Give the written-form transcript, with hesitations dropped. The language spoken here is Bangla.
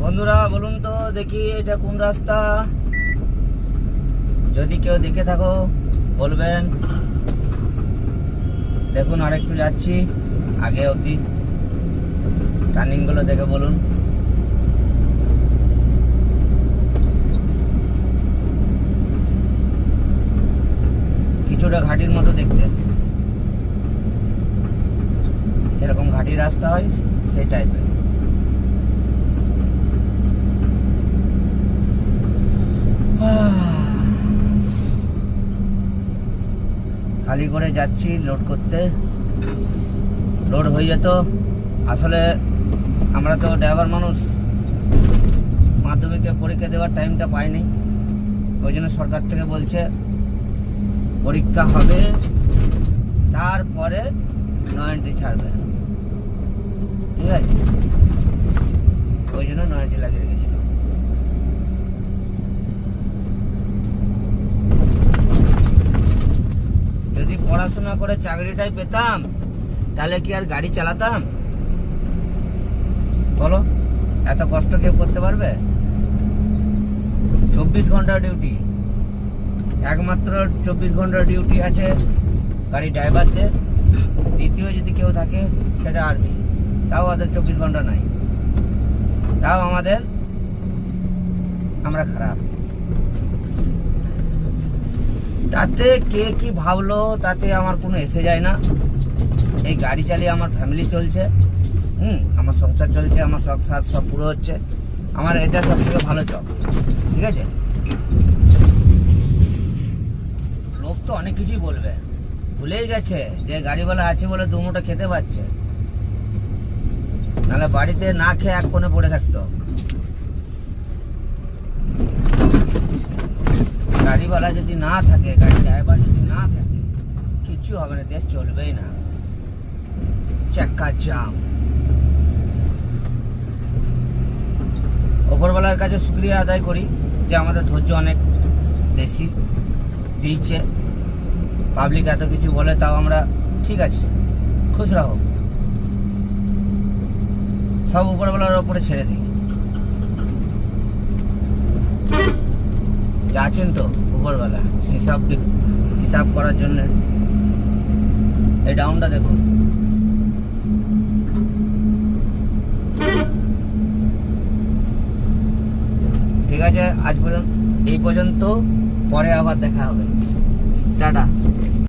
বন্ধুরা বলুন তো দেখি এটা কোন রাস্তা? যদি কেউ দেখে থাকো বলবেন। দেখুন আরেকটু যাচ্ছি আগে অবধি, টার্নিং গুলো দেখে বলুন। কিছুটা ঘাটির মতো দেখতে, এরকম ঘাটি রাস্তা হয় সেই টাইপের। খালি করে যাচ্ছি লোড করতে, লোড হয়ে যেত। আসলে আমরা তো ড্রাইভার মানুষ, মাধ্যমিকে পরীক্ষা দেওয়ার টাইমটা পাইনি, ওই জন্য সরকার থেকে বলছে পরীক্ষা হবে তারপরে 90 ছাড়বে, ঠিক আছে? ওই জন্য 90 লাগিয়ে রেখেছিল। যদি পড়াশোনা করে চাকরিটাই পেতাম তাহলে কি আর গাড়ি চালাতাম? বলো, এত কষ্ট কেউ করতে পারবে? 24 ঘন্টা ডিউটি, একমাত্র 24 ঘন্টা ডিউটি আছে গাড়ি ড্রাইভারদের। দ্বিতীয় যদি কেউ থাকে সেটা আর্মি, তাও ওদের 24 ঘন্টা নাই, তাও আমরা খারাপ। তাতে কে কি ভাবলো তাতে আমার কোনো এসে যায় না। এই গাড়ি চালিয়ে আমার ফ্যামিলি চলছে, আমার সংসার চলছে, আমার শখ সাথ সব পুরো হচ্ছে। আমার এটা সব থেকে ভালো জব, ঠিক আছে? লোক তো অনেক কিছুই বলবে, ভুলেই গেছে যে গাড়িওয়ালা আছে বলে দুমুঠো খেতে পাচ্ছে, নাহলে বাড়িতে না খেয়ে এক কোণে পড়ে থাকতো। গাড়িওয়ালা যদি না থাকে, গাড়ি ড্রাইভার যদি না থাকে, কিচ্ছু হবে না, দেশ চলবেই না, চাক্কা জাম। ওপরওয়ালার কাছে শুকরিয়া আদায় করি যে আমাদের ধৈর্য অনেক বেশি দিয়েছে। পাবলিক এত কিছু বলে তাও আমরা ঠিক আছে, খুশ রাখো, সব উপরওয়ালার ওপরে ছেড়ে দিই। আছেন তো উপরওয়ালা হিসাব করার জন্য। এই ডাউনটা দেখুন, ঠিক আছে? আজ পর্যন্ত, এই পর্যন্ত, পরে আবার দেখা হবে, টাটা।